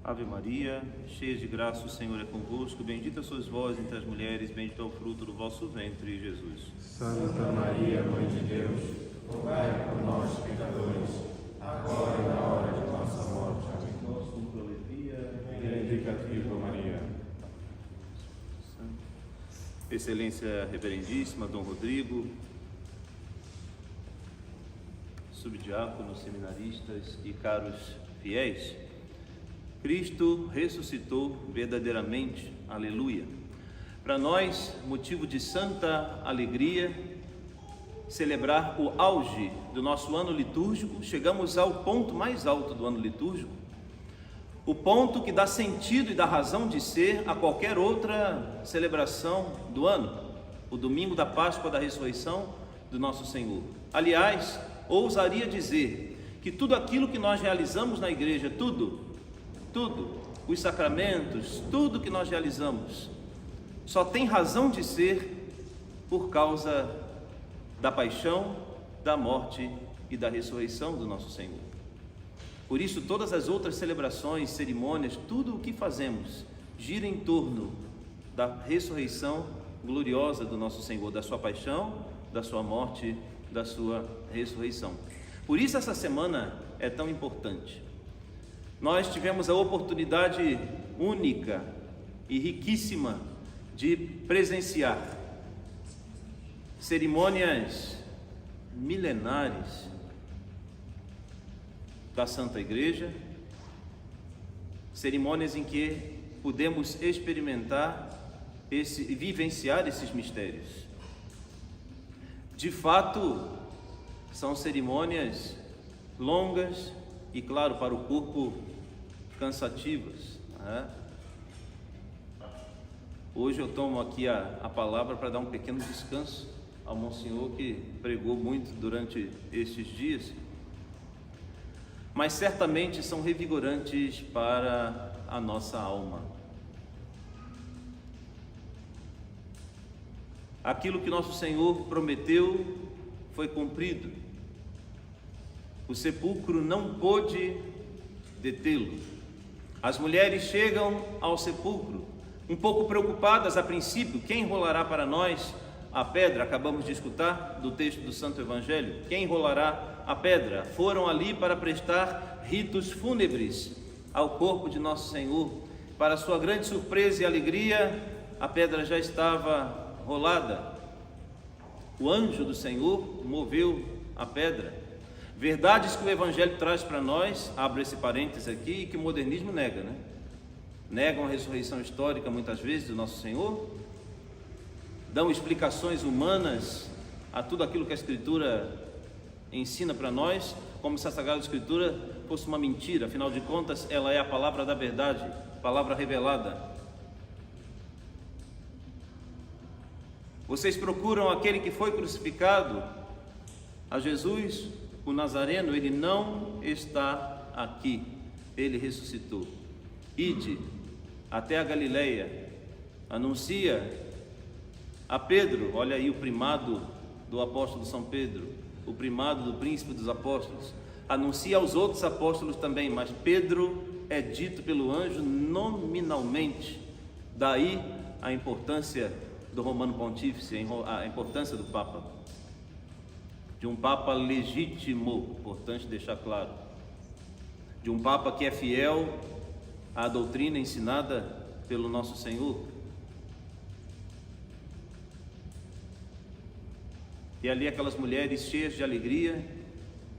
Ave Maria, cheia de graça, o Senhor é convosco. Bendita sois vós entre as mulheres, bendito é o fruto do vosso ventre, Jesus. Santa Maria, Mãe de Deus, rogai por nós, pecadores, agora e na hora de nossa morte. Amém. Benedicativa Maria. Excelência Reverendíssima, Dom Rodrigo, subdiáconos, seminaristas e caros fiéis, Cristo ressuscitou verdadeiramente, aleluia. Para nós, motivo de santa alegria, celebrar o auge do nosso ano litúrgico. Chegamos ao ponto mais alto do ano litúrgico, o ponto que dá sentido e dá razão de ser a qualquer outra celebração do ano, o domingo da Páscoa da Ressurreição do nosso Senhor. Aliás, ousaria dizer que tudo aquilo que nós realizamos na igreja, tudo, os sacramentos, tudo que nós realizamos, só tem razão de ser por causa da paixão, da morte e da ressurreição do nosso Senhor. Por isso, todas as outras celebrações, cerimônias, tudo o que fazemos gira em torno da ressurreição gloriosa do nosso Senhor, da sua paixão, da sua morte, da sua ressurreição. Por isso essa semana é tão importante. Nós tivemos a oportunidade única e riquíssima de presenciar cerimônias milenares da Santa Igreja, cerimônias em que pudemos experimentar e vivenciar esses mistérios. De fato, são cerimônias longas e, claro, para o corpo, cansativas, né? Hoje eu tomo aqui a palavra para dar um pequeno descanso ao Monsenhor, que pregou muito durante estes dias, mas certamente são revigorantes para a nossa alma. Aquilo que nosso Senhor prometeu foi cumprido. O sepulcro não pôde detê-lo. As mulheres chegam ao sepulcro, um pouco preocupadas a princípio: quem rolará para nós a pedra? Acabamos de escutar do texto do Santo Evangelho. Quem rolará a pedra? Foram ali para prestar ritos fúnebres ao corpo de nosso Senhor. Para sua grande surpresa e alegria, a pedra já estava rolada. O anjo do Senhor moveu a pedra. Verdades que o Evangelho traz para nós, abro esse parênteses aqui, e que o modernismo nega, né? Negam a ressurreição histórica muitas vezes do nosso Senhor, dão explicações humanas a tudo aquilo que a Escritura ensina para nós, como se a Sagrada Escritura fosse uma mentira. Afinal de contas, ela é a palavra da verdade, palavra revelada. Vocês procuram aquele que foi crucificado, a Jesus, o Nazareno. Ele não está aqui, ele ressuscitou. Ide até a Galileia, anuncia a Pedro, olha aí o primado do apóstolo São Pedro, o primado do príncipe dos apóstolos, anuncia aos outros apóstolos também, mas Pedro é dito pelo anjo nominalmente. Daí a importância do Romano Pontífice, a importância do Papa, de um Papa legítimo, importante deixar claro, de um Papa que é fiel à doutrina ensinada pelo nosso Senhor. E ali aquelas mulheres cheias de alegria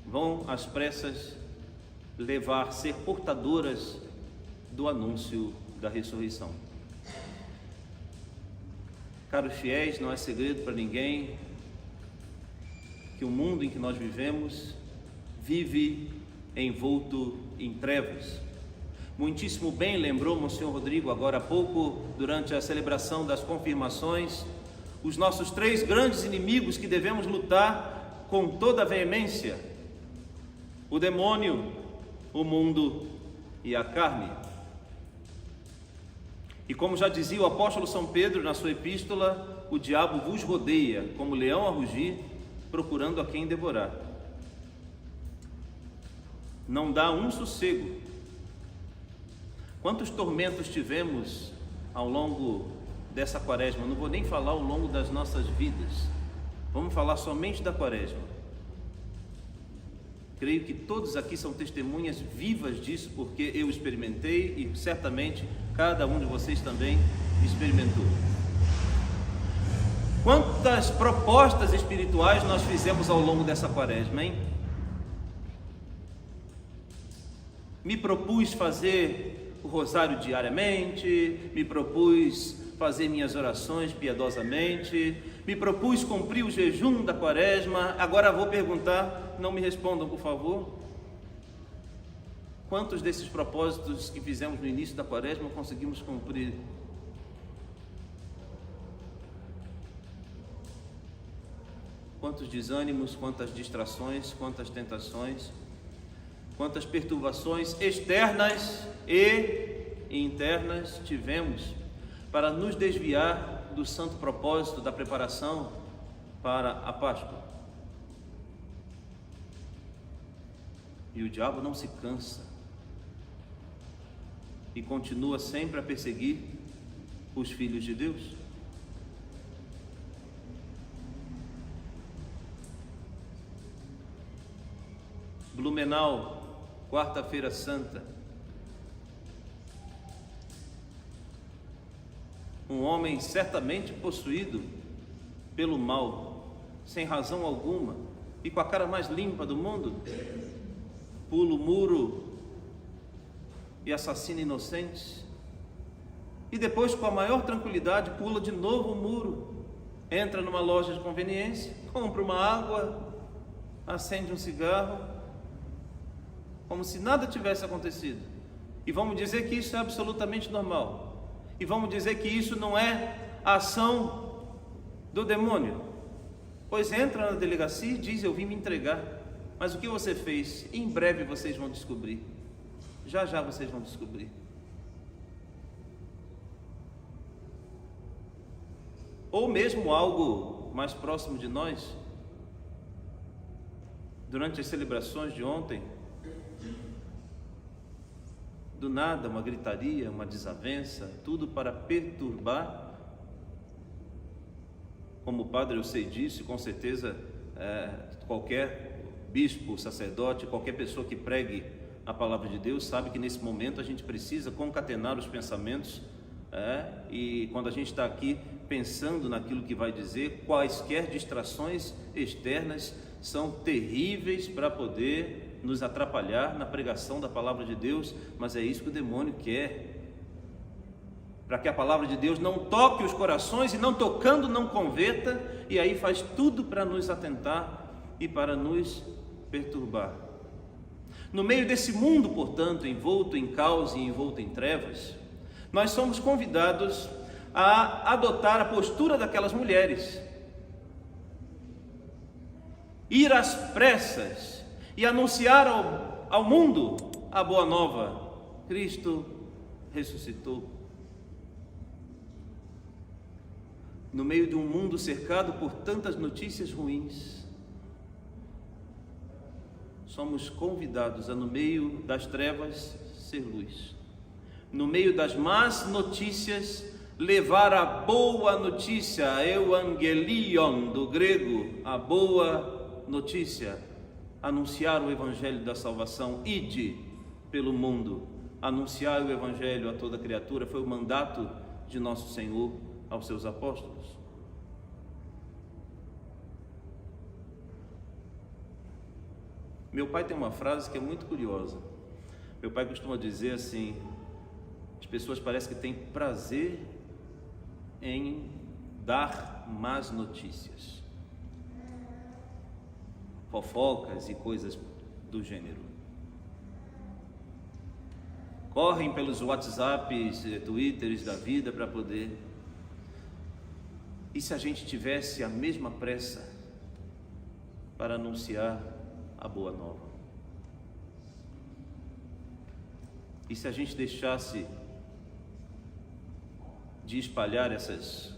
vão às pressas ser portadoras do anúncio da ressurreição. Caros fiéis, não é segredo para ninguém que o mundo em que nós vivemos vive envolto em trevas. Muitíssimo bem lembrou Monsenhor Rodrigo agora há pouco, durante a celebração das confirmações, os nossos três grandes inimigos que devemos lutar com toda a veemência: o demônio, o mundo e a carne. E como já dizia o apóstolo São Pedro na sua epístola, o diabo vos rodeia como leão a rugir, procurando a quem devorar. Não dá um sossego. Quantos tormentos tivemos ao longo dessa quaresma? Não vou nem falar ao longo das nossas vidas, vamos falar somente da quaresma. Creio que todos aqui são testemunhas vivas disso, porque eu experimentei e certamente cada um de vocês também experimentou. Quantas propostas espirituais nós fizemos ao longo dessa quaresma, hein? Me propus fazer o rosário diariamente, me propus fazer minhas orações piedosamente, me propus cumprir o jejum da quaresma. Agora vou perguntar, não me respondam, por favor. Quantos desses propósitos que fizemos no início da quaresma conseguimos cumprir? Quantos desânimos, quantas distrações, quantas tentações, quantas perturbações externas e internas tivemos para nos desviar do santo propósito da preparação para a Páscoa. E o diabo não se cansa e continua sempre a perseguir os filhos de Deus. Blumenau, quarta-feira santa. Um homem certamente possuído pelo mal, sem razão alguma e com a cara mais limpa do mundo, pula o muro e assassina inocentes, e depois, com a maior tranquilidade, pula de novo o muro, entra numa loja de conveniência, compra uma água, acende um cigarro, como se nada tivesse acontecido. E vamos dizer que isso é absolutamente normal. E vamos dizer que isso não é a ação do demônio. Pois entra na delegacia e diz: eu vim me entregar. Mas o que você fez? Em breve vocês vão descobrir. Já já vocês vão descobrir. Ou mesmo algo mais próximo de nós. Durante as celebrações de ontem, do nada, uma gritaria, uma desavença, tudo para perturbar. Como o padre eu sei disso, com certeza qualquer bispo, sacerdote, qualquer pessoa que pregue a palavra de Deus sabe que nesse momento a gente precisa concatenar os pensamentos, e quando a gente está aqui pensando naquilo que vai dizer, quaisquer distrações externas são terríveis para poder nos atrapalhar na pregação da palavra de Deus. Mas é isso que o demônio quer, para que a palavra de Deus não toque os corações, e não tocando não converta, e aí faz tudo para nos atentar e para nos perturbar. No meio desse mundo, portanto, envolto em caos e envolto em trevas, nós somos convidados a adotar a postura daquelas mulheres, ir às pressas e anunciar ao mundo a boa nova: Cristo ressuscitou. No meio de um mundo cercado por tantas notícias ruins, somos convidados a, no meio das trevas, ser luz. No meio das más notícias, levar a boa notícia, euangelion do grego, a boa notícia. Anunciar o evangelho da salvação. Ide pelo mundo, anunciar o evangelho a toda criatura, foi o mandato de nosso Senhor aos seus apóstolos. Meu pai tem uma frase que é muito curiosa. Meu pai costuma dizer assim: as pessoas parecem que têm prazer em dar más notícias, fofocas e coisas do gênero. Correm pelos WhatsApps, Twitters da vida para poder. E se a gente tivesse a mesma pressa para anunciar a boa nova? E se a gente deixasse de espalhar essas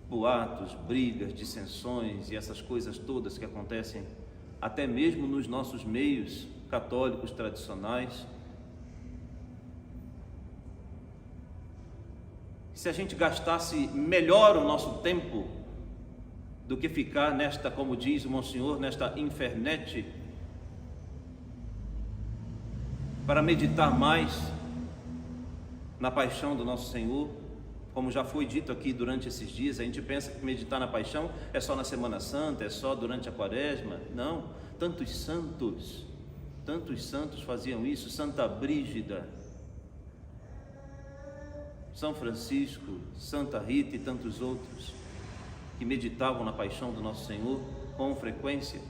boatos, brigas, dissensões e essas coisas todas que acontecem até mesmo nos nossos meios católicos tradicionais, se a gente gastasse melhor o nosso tempo do que ficar nesta, como diz o Monsenhor, nesta infernete, para meditar mais na paixão do nosso Senhor. Como já foi dito aqui durante esses dias, a gente pensa que meditar na paixão é só na Semana Santa, é só durante a Quaresma. Não, tantos santos faziam isso. Santa Brígida, São Francisco, Santa Rita e tantos outros que meditavam na paixão do nosso Senhor com frequência.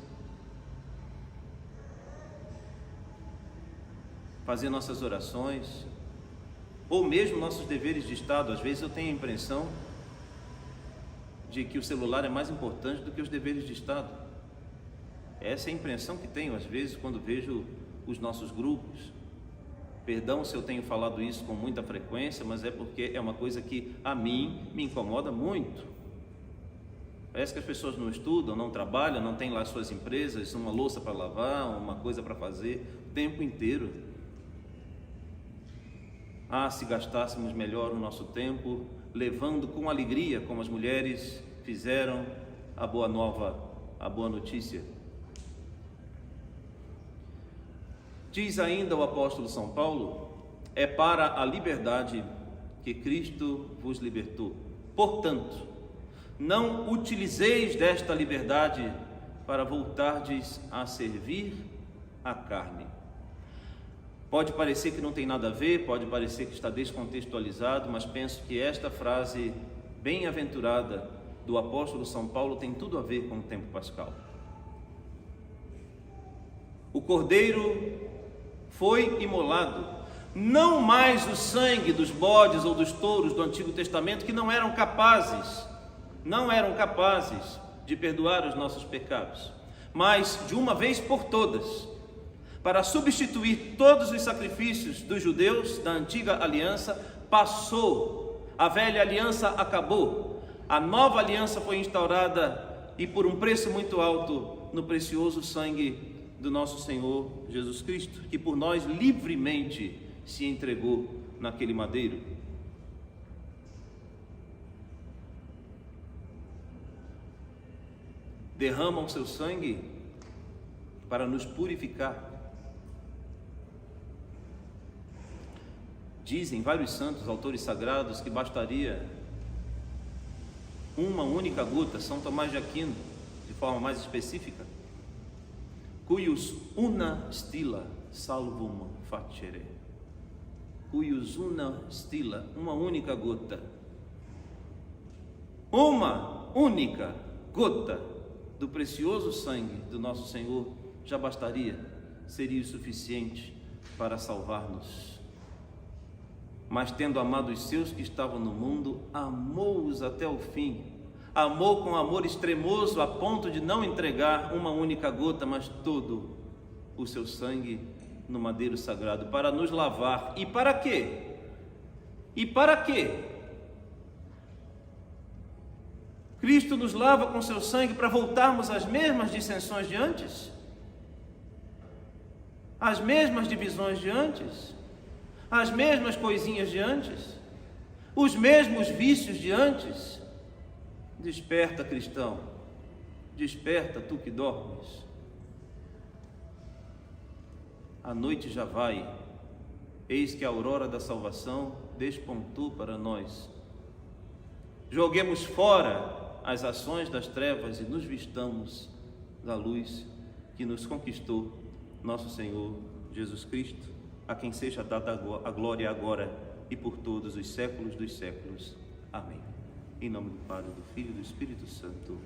Fazer nossas orações, ou mesmo nossos deveres de Estado. Às vezes eu tenho a impressão de que o celular é mais importante do que os deveres de Estado. Essa é a impressão que tenho às vezes quando vejo os nossos grupos. Perdão se eu tenho falado isso com muita frequência, mas é porque é uma coisa que a mim me incomoda muito. Parece que as pessoas não estudam, não trabalham, não têm lá suas empresas, uma louça para lavar, uma coisa para fazer o tempo inteiro. Se gastássemos melhor o nosso tempo, levando com alegria, como as mulheres fizeram, a boa nova, a boa notícia. Diz ainda o apóstolo São Paulo: é para a liberdade que Cristo vos libertou. Portanto, não utilizeis desta liberdade para voltardes a servir a carne. Pode parecer que não tem nada a ver, pode parecer que está descontextualizado, mas penso que esta frase bem-aventurada do apóstolo São Paulo tem tudo a ver com o tempo pascal. O Cordeiro foi imolado, não mais o sangue dos bodes ou dos touros do Antigo Testamento, que não eram capazes de perdoar os nossos pecados, mas de uma vez por todas, para substituir todos os sacrifícios dos judeus da antiga aliança. Passou, a velha aliança acabou, a nova aliança foi instaurada, e por um preço muito alto, no precioso sangue do nosso Senhor Jesus Cristo, que por nós livremente se entregou naquele madeiro. Derrama o seu sangue para nos purificar. Dizem vários santos, autores sagrados, que bastaria uma única gota. São Tomás de Aquino, de forma mais específica: cuius una stilla salvum facere. Cuius una stilla, uma única gota. Uma única gota do precioso sangue do nosso Senhor já bastaria, seria o suficiente para salvar-nos. Mas tendo amado os seus que estavam no mundo, amou-os até o fim. Amou com amor extremoso, a ponto de não entregar uma única gota, mas todo o seu sangue no madeiro sagrado, para nos lavar. E para quê? E para quê? Cristo nos lava com seu sangue para voltarmos às mesmas dissensões de antes? As mesmas divisões de antes? As mesmas coisinhas de antes? Os mesmos vícios de antes? Desperta, cristão, desperta, tu que dormes. A noite já vai, eis que a aurora da salvação despontou para nós. Joguemos fora as ações das trevas e nos vistamos da luz que nos conquistou nosso Senhor Jesus Cristo, a quem seja dada a glória agora e por todos os séculos dos séculos. Amém. Em nome do Pai, do Filho e do Espírito Santo.